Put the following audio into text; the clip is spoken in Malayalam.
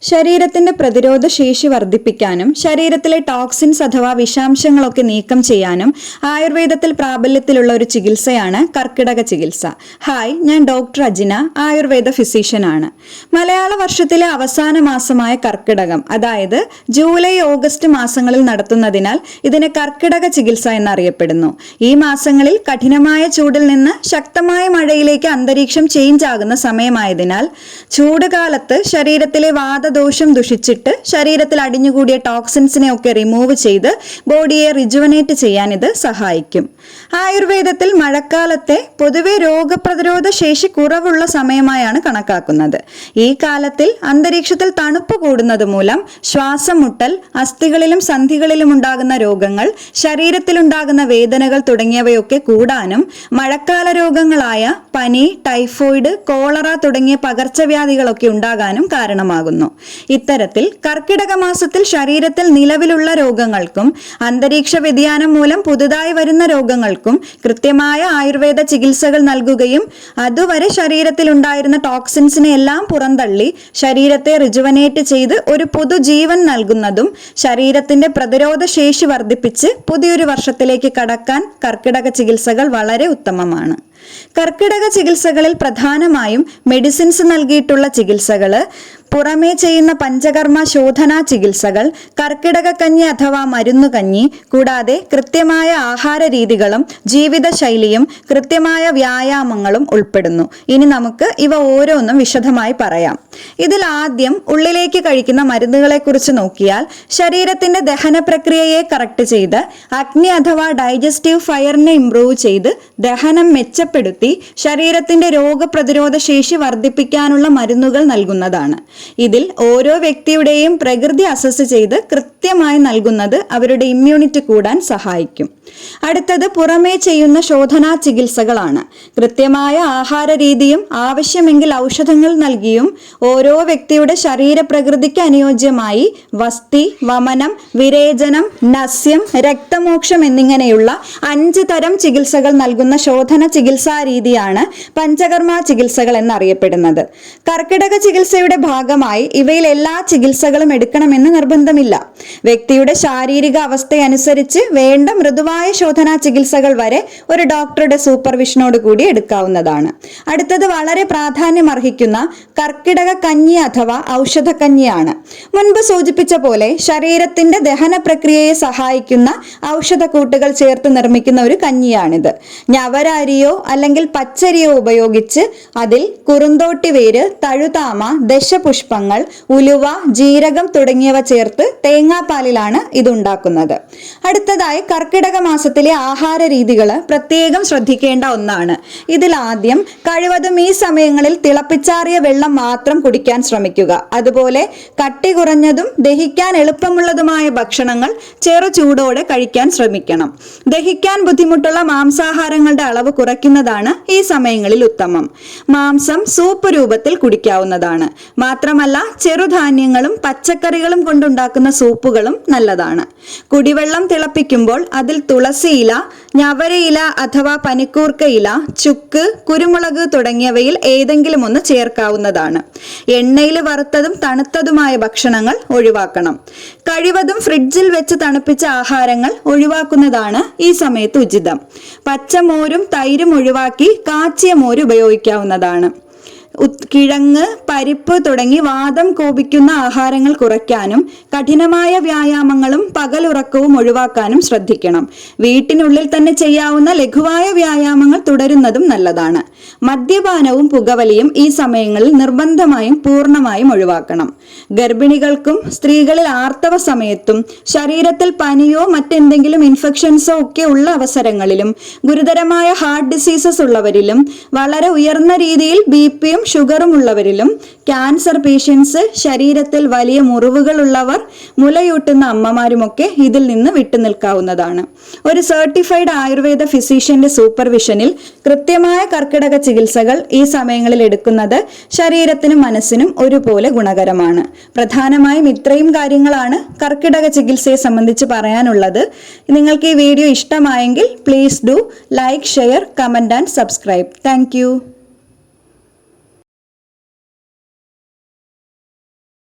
ശരീരത്തിന്റെ പ്രതിരോധ ശേഷി വർദ്ധിപ്പിക്കാനും ശരീരത്തിലെ ടോക്സിൻസ് അഥവാ വിഷാംശങ്ങളൊക്കെ നീക്കം ചെയ്യാനും ആയുർവേദത്തിൽ പ്രാബല്യത്തിലുള്ള ഒരു ചികിത്സയാണ് കർക്കിടക ചികിത്സ. ഹായ്, ഞാൻ ഡോക്ടർ അജിന, ആയുർവേദ ഫിസിഷ്യനാണ്. മലയാള വർഷത്തിലെ അവസാന മാസമായ കർക്കിടകം, അതായത് ജൂലൈ ഓഗസ്റ്റ് മാസങ്ങളിൽ നടത്തുന്നതിനാൽ ഇതിനെ കർക്കിടക ചികിത്സ എന്നറിയപ്പെടുന്നു. ഈ മാസങ്ങളിൽ കഠിനമായ ചൂടിൽ നിന്ന് ശക്തമായ മഴയിലേക്ക് അന്തരീക്ഷം ചേഞ്ച് ആകുന്ന സമയമായതിനാൽ ചൂടുകാലത്ത് ശരീരത്തിലെ ദോഷം ദുഷിച്ചിട്ട് ശരീരത്തിൽ അടിഞ്ഞുകൂടിയ ടോക്സിൻസിനെ ഒക്കെ റിമൂവ് ചെയ്ത് ബോഡിയെ റിജുവനേറ്റ് ചെയ്യാൻ ഇത് സഹായിക്കും. ആയുർവേദത്തിൽ മഴക്കാലത്തെ പൊതുവെ രോഗപ്രതിരോധ ശേഷി കുറവുള്ള സമയമായാണ് കണക്കാക്കുന്നത്. ഈ കാലത്തിൽ അന്തരീക്ഷത്തിൽ തണുപ്പ് കൂടുന്നത് മൂലം ശ്വാസം മുട്ടൽ, അസ്ഥികളിലും സന്ധികളിലും ഉണ്ടാകുന്ന രോഗങ്ങൾ, ശരീരത്തിലുണ്ടാകുന്ന വേദനകൾ തുടങ്ങിയവയൊക്കെ കൂടാനും മഴക്കാല രോഗങ്ങളായ പനി, ടൈഫോയിഡ്, കോളറ തുടങ്ങിയ പകർച്ചവ്യാധികളൊക്കെ ഉണ്ടാകാനും കാരണമാകുന്നു. ഇത്തരത്തിൽ കർക്കിടക മാസത്തിൽ ശരീരത്തിൽ നിലവിലുള്ള രോഗങ്ങൾക്കും അന്തരീക്ഷ വ്യതിയാനം മൂലം പുതുതായി വരുന്ന രോഗങ്ങൾക്കും കൃത്യമായ ആയുർവേദ ചികിത്സകൾ നൽകുകയും അതുവരെ ശരീരത്തിൽ ഉണ്ടായിരുന്ന ടോക്സിൻസിനെ എല്ലാം പുറന്തള്ളി ശരീരത്തെ റിജുവനേറ്റ് ചെയ്ത് ഒരു പുതുജീവൻ നൽകുന്നതും ശരീരത്തിന്റെ പ്രതിരോധ ശേഷി വർദ്ധിപ്പിച്ച് പുതിയൊരു വർഷത്തിലേക്ക് കടക്കാൻ കർക്കിടക ചികിത്സകൾ വളരെ ഉത്തമമാണ്. കർക്കിടക ചികിത്സകളിൽ പ്രധാനമായും മെഡിസിൻസ് നൽകിയിട്ടുള്ള ചികിത്സകള്, പുറമേ ചെയ്യുന്ന പഞ്ചകർമ്മ ശോധനാ ചികിത്സകൾ, കർക്കിടക കഞ്ഞി അഥവാ മരുന്നുകഞ്ഞി, കൂടാതെ കൃത്യമായ ആഹാര രീതികളും ജീവിതശൈലിയും കൃത്യമായ വ്യായാമങ്ങളും ഉൾപ്പെടുന്നു. ഇനി നമുക്ക് ഇവ ഓരോന്നും വിശദമായി പറയാം. ഇതിൽ ആദ്യം ഉള്ളിലേക്ക് കഴിക്കുന്ന മരുന്നുകളെ കുറിച്ച് നോക്കിയാൽ ശരീരത്തിന്റെ ദഹന പ്രക്രിയയെ കറക്റ്റ് ചെയ്ത് അഗ്നി അഥവാ ഡൈജസ്റ്റീവ് ഫയറിനെ ഇംപ്രൂവ് ചെയ്ത് ദഹനം മെച്ചപ്പെടുത്തി ശരീരത്തിന്റെ രോഗപ്രതിരോധ ശേഷി വർദ്ധിപ്പിക്കാനുള്ള മരുന്നുകൾ നൽകുന്നതാണ്. ഇതിൽ ഓരോ വ്യക്തിയുടെയും പ്രകൃതി അസസ് ചെയ്ത് കൃത്യമായി നൽകുന്നത് അവരുടെ ഇമ്മ്യൂണിറ്റി കൂടാൻ സഹായിക്കും. അടുത്തത് പുറമേ ചെയ്യുന്ന ശോധനാ ചികിത്സകളാണ്. കൃത്യമായ ആഹാര രീതിയും ആവശ്യമെങ്കിൽ ഔഷധങ്ങൾ നൽകിയും ഓരോ വ്യക്തിയുടെ ശരീരപ്രകൃതിക്ക് അനുയോജ്യമായി വസ്തി, വമനം, വിരേചനം, നസ്യം, രക്തമോക്ഷം എന്നിങ്ങനെയുള്ള 5 തരം ചികിത്സകൾ നൽകുന്ന ശോധന ചികിത്സാ രീതിയാണ് പഞ്ചകർമ്മ ചികിത്സകൾ എന്നറിയപ്പെടുന്നത്. കർക്കിടക ചികിത്സയുടെ ഭാഗമായി ഇവയിൽ എല്ലാ ചികിത്സകളും എടുക്കണമെന്ന് നിർബന്ധമില്ല. വ്യക്തിയുടെ ശാരീരിക അവസ്ഥയനുസരിച്ച് വേണ്ട മൃദുവായ ശോധനാ ചികിത്സകൾ വരെ ഒരു ഡോക്ടറുടെ സൂപ്പർവിഷനോട് കൂടി എടുക്കാവുന്നതാണ്. അടുത്തത് വളരെ പ്രാധാന്യം അർഹിക്കുന്ന കർക്കിടക കഞ്ഞി അഥവാ ഔഷധക്കഞ്ഞിയാണ്. മുൻപ് സൂചിപ്പിച്ച പോലെ ശരീരത്തിന്റെ ദഹന പ്രക്രിയയെ സഹായിക്കുന്ന ഔഷധക്കൂട്ടുകൾ ചേർത്ത് നിർമ്മിക്കുന്ന ഒരു കഞ്ഞിയാണിത്. ഞവരരിയോ അല്ലെങ്കിൽ പച്ചരിയോ ഉപയോഗിച്ച് അതിൽ കുറുന്തോട്ടി വേര്, തഴുതാമ, ദശപുഷ്പങ്ങൾ, ഉലുവ, ജീരകം തുടങ്ങിയവ ചേർത്ത് തേങ്ങാപ്പാലിലാണ് ഇതുണ്ടാക്കുന്നത്. അടുത്തതായി കർക്കിടക മാസത്തിലെ ആഹാര രീതികൾ പ്രത്യേകം ശ്രദ്ധിക്കേണ്ട ഒന്നാണ്. ഇതിൽ ആദ്യം കഴിവതും ഈ സമയങ്ങളിൽ തിളപ്പിച്ചാറിയ വെള്ളം മാത്രം കുടിക്കാൻ ശ്രമിക്കുക. അതുപോലെ കട്ടി കുറഞ്ഞതും ദഹിക്കാൻ എളുപ്പമുള്ളതുമായ ഭക്ഷണങ്ങൾ ചെറു ചൂടോടെ കഴിക്കാൻ ശ്രമിക്കണം. ദഹിക്കാൻ ബുദ്ധിമുട്ടുള്ള മാംസാഹാരങ്ങളുടെ അളവ് കുറയ്ക്കുന്നതാണ് ഈ സമയങ്ങളിൽ ഉത്തമം. മാംസം സൂപ്പ് രൂപത്തിൽ കുടിക്കാവുന്നതാണ്. മാത്രമല്ല ചെറുധാന്യങ്ങളും പച്ചക്കറികളും കൊണ്ടുണ്ടാക്കുന്ന സൂപ്പുകളും നല്ലതാണ്. കുടിവെള്ളം തിളപ്പിക്കുമ്പോൾ അതിൽ തുളസിയില, ഞവരയില അഥവാ പനിക്കൂർക്കയില, ചുക്ക്, കുരുമുളക് തുടങ്ങിയവയിൽ ഏതെങ്കിലും ഒന്ന് ചേർക്കാവുന്നതാണ്. എണ്ണയിൽ വറുത്തതും തണുത്തതുമായ ഭക്ഷണങ്ങൾ ഒഴിവാക്കണം. കഴിവതും ഫ്രിഡ്ജിൽ വെച്ച് തണുപ്പിച്ച ആഹാരങ്ങൾ ഒഴിവാക്കുന്നതാണ് ഈ സമയത്ത് ഉചിതം. പച്ചമോരും തൈരും ഒഴിവാക്കി കാച്ചിയ മോര് ഉപയോഗിക്കാവുന്നതാണ്. കിഴങ്ങ്, പരിപ്പ് തുടങ്ങി വാദം കോപിക്കുന്ന ആഹാരങ്ങൾ കുറയ്ക്കാനും കഠിനമായ വ്യായാമങ്ങളും പകലുറക്കവും ഒഴിവാക്കാനും ശ്രദ്ധിക്കണം. വീട്ടിനുള്ളിൽ തന്നെ ചെയ്യാവുന്ന ലഘുവായ വ്യായാമങ്ങൾ തുടരുന്നതും നല്ലതാണ്. മദ്യപാനവും പുകവലിയും ഈ സമയങ്ങളിൽ നിർബന്ധമായും പൂർണ്ണമായും ഒഴിവാക്കണം. ഗർഭിണികൾക്കും സ്ത്രീകളിൽ ആർത്തവ സമയത്തും ശരീരത്തിൽ പനിയോ മറ്റെന്തെങ്കിലും ഇൻഫെക്ഷൻസോ ഒക്കെ ഉള്ള അവസരങ്ങളിലും ഗുരുതരമായ ഹാർട്ട് ഡിസീസസ് ഉള്ളവരിലും വളരെ ഉയർന്ന രീതിയിൽ ബിപിയും ഷുഗറും ഉള്ളവരിലും ക്യാൻസർ പേഷ്യൻസ്, ശരീരത്തിൽ വലിയ മുറിവുകൾ ഉള്ളവർ, മുലയൂട്ടുന്ന അമ്മമാരുമൊക്കെ ഇതിൽ നിന്ന് വിട്ടുനിൽക്കാവുന്നതാണ്. ഒരു സർട്ടിഫൈഡ് ആയുർവേദ ഫിസിഷ്യന്റെ സൂപ്പർവിഷനിൽ കൃത്യമായ കർക്കിടക ചികിത്സകൾ ഈ സമയങ്ങളിൽ എടുക്കുന്നത് ശരീരത്തിനും മനസ്സിനും ഒരുപോലെ ഗുണകരമാണ്. പ്രധാനമായും ഇത്രയും കാര്യങ്ങളാണ് കർക്കിടക ചികിത്സയെ സംബന്ധിച്ച് പറയാനുള്ളത്. നിങ്ങൾക്ക് ഈ വീഡിയോ ഇഷ്ടമായെങ്കിൽ please do like, share, comment and subscribe. Thank